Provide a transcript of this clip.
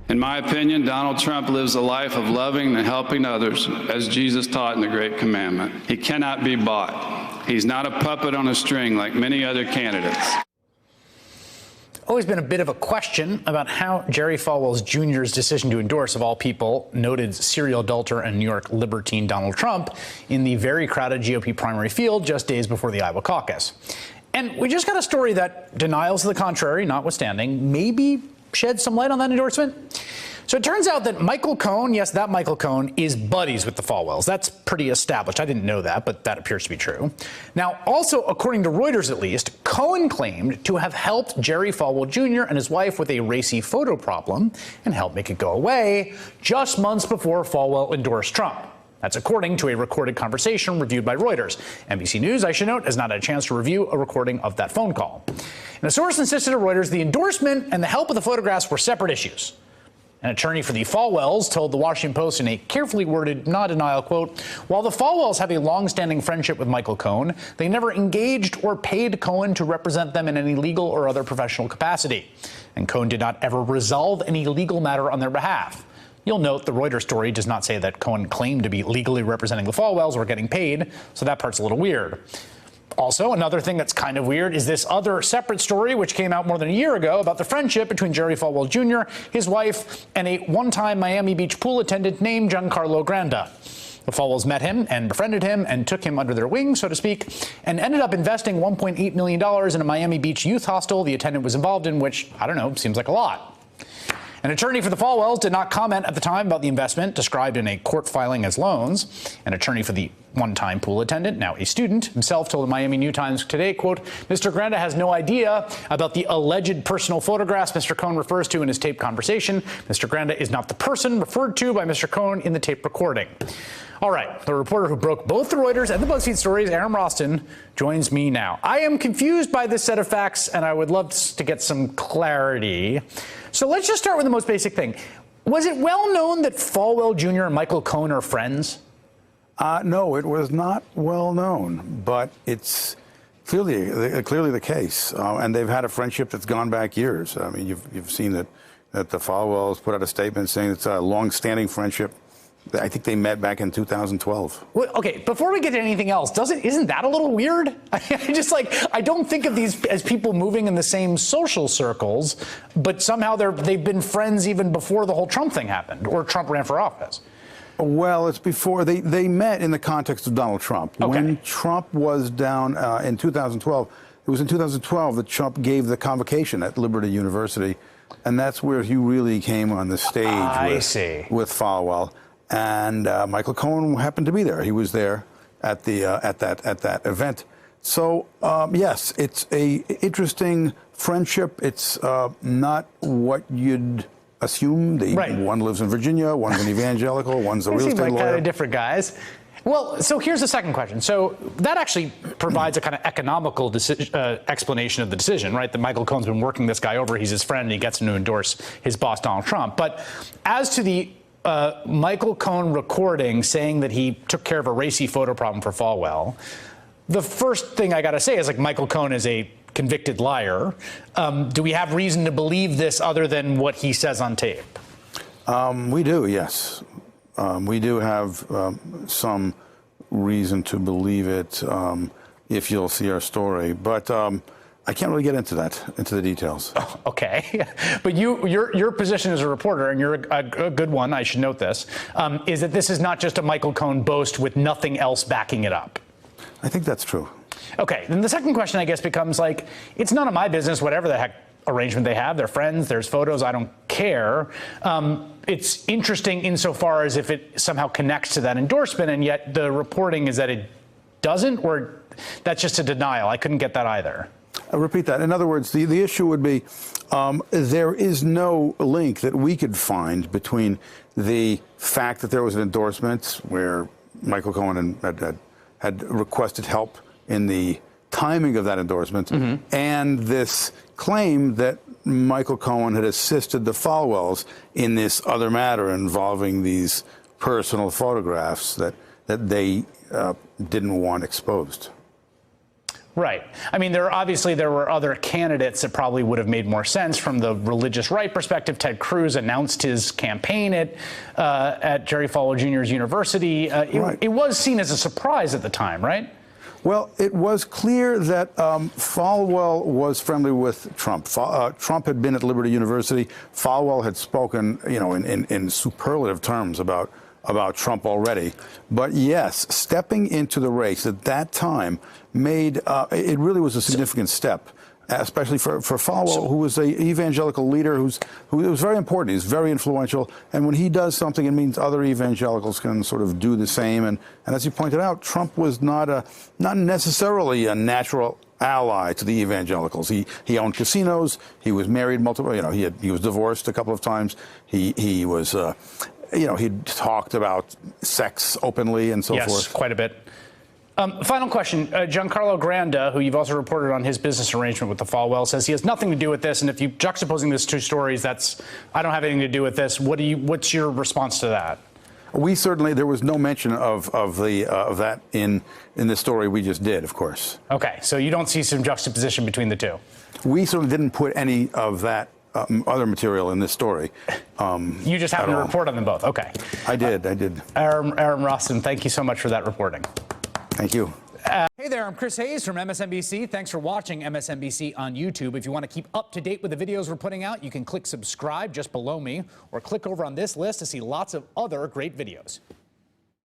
In my opinion, Donald Trump lives a life of loving and helping others, as Jesus taught in the Great Commandment. He cannot be bought. He's not a puppet on a string like many other candidates. Always been a bit of a question about how Jerry Falwell Jr.'s decision to endorse, of all people, noted serial adulterer and New York libertine Donald Trump in the very crowded GOP primary field just days before the Iowa caucus. And we just got a story that, denials to the contrary notwithstanding, maybe shed some light on that endorsement. So it turns out that Michael Cohen, yes, that Michael Cohen, is buddies with the Falwells. That's pretty established. I didn't know that, but that appears to be true. Now, also, according to Reuters at least, Cohen claimed to have helped Jerry Falwell Jr. and his wife with a racy photo problem and helped make it go away just months before Falwell endorsed Trump. That's according to a recorded conversation reviewed by Reuters. NBC News, I should note, has not had a chance to review a recording of that phone call. And a source insisted to Reuters the endorsement and the help with the photographs were separate issues. An attorney for the Falwells told the Washington Post in a carefully worded, non-denial quote, while the Falwells have a long-standing friendship with Michael Cohen, they never engaged or paid Cohen to represent them in any legal or other professional capacity. And Cohen did not ever resolve any legal matter on their behalf. You'll note the Reuters story does not say that Cohen claimed to be legally representing the Falwells or getting paid, so that part's a little weird. Also, another thing that's kind of weird is this other separate story, which came out more than a year ago, about the friendship between Jerry Falwell Jr., his wife, and a one-time Miami Beach pool attendant named Giancarlo Granda. The Falwells met him and befriended him and took him under their wing, so to speak, and ended up investing $1.8 million in a Miami Beach youth hostel the attendant was involved in, which, I don't know, seems like a lot. An attorney for the Falwells did not comment at the time about the investment, described in a court filing as loans. An attorney for the one-time pool attendant, now a student, himself told the Miami New Times today, quote, Mr. Granda has no idea about the alleged personal photographs Mr. Cohen refers to in his taped conversation. Mr. Granda is not the person referred to by Mr. Cohen in the tape recording. All right, the reporter who broke both the Reuters and the BuzzFeed stories, Aaron Roston, joins me now. I am confused by this set of facts, and I would love to get some clarity. So let's just start with the most basic thing. Was it well known that Falwell Jr. and Michael Cohen are friends? No, it was not well known, but it's clearly the case. And they've had a friendship that's gone back years. I mean, you've seen that the Falwells put out a statement saying it's a long-standing friendship. I think they met back in 2012. Well, okay, before we get to anything else, isn't that a little weird? I don't think of these as people moving in the same social circles, but somehow they've been friends even before the whole Trump thing happened, or Trump ran for office. Well, it's before they met in the context of Donald Trump. Okay. When Trump was down in 2012, it was in 2012 that Trump gave the convocation at Liberty University, and that's where he really came on the stage with Falwell. And Michael Cohen happened to be there. He was there at that event. So yes, it's a interesting friendship. It's not what you'd assume. One lives in Virginia, one's an evangelical, one's a real estate lawyer. They seem like kind of different guys. Well, so here's the second question. So that actually provides a kind of economical explanation of the decision, right? That Michael Cohen's been working this guy over. He's his friend, and he gets him to endorse his boss, Donald Trump. But as to the Michael Cohen recording saying that he took care of a racy photo problem for Falwell, the first thing I got to say is, like, Michael Cohen is a convicted liar. Do we have reason to believe this other than what he says on tape? We do, yes. We do have some reason to believe it if you'll see our story. But I can't really get into the details. Oh, okay. But your position as a reporter, and you're a good one, I should note this, is that this is not just a Michael Cohen boast with nothing else backing it up. I think that's true. Okay. Then the second question, I guess, becomes, like, it's none of my business, whatever the heck arrangement they have. They're friends. There's photos. I don't care. It's interesting insofar as if it somehow connects to that endorsement, and yet the reporting is that it doesn't, or that's just a denial. I couldn't get that either. I'll repeat that. In other words, the issue would be there is no link that we could find between the fact that there was an endorsement where Michael Cohen had requested help in the timing of that endorsement and this claim that Michael Cohen had assisted the Falwells in this other matter involving these personal photographs that they didn't want exposed. Right. I mean, there were other candidates that probably would have made more sense from the religious right perspective. Ted Cruz announced his campaign at Jerry Falwell Jr.'s university. It was seen as a surprise at the time, right? Well, it was clear that Falwell was friendly with Trump. Trump had been at Liberty University. Falwell had spoken, in superlative terms about Trump already. But yes, stepping into the race at that time it really was a significant step, especially for Falwell, who was an evangelical leader who was very important. He's very influential. And when he does something, it means other evangelicals can sort of do the same. And as you pointed out, Trump was not necessarily a natural ally to the evangelicals. He owned casinos. He was married multiple. He was divorced a couple of times. He was. He talked about sex openly and so forth. Yes, quite a bit. Final question. Giancarlo Granda, who you've also reported on his business arrangement with the Falwell, says he has nothing to do with this. And if you're juxtaposing these two stories, I don't have anything to do with this. What's your response to that? There was no mention of that in the story we just did, of course. Okay, so you don't see some juxtaposition between the two? We certainly didn't put any of that other material in this story. You just happened to report on them both. Okay. I did. Aram Rostam, thank you so much for that reporting. Thank you. Hey there, I'm Chris Hayes from MSNBC. Thanks for watching MSNBC on YouTube. If you want to keep up to date with the videos we're putting out, you can click subscribe just below me or click over on this list to see lots of other great videos.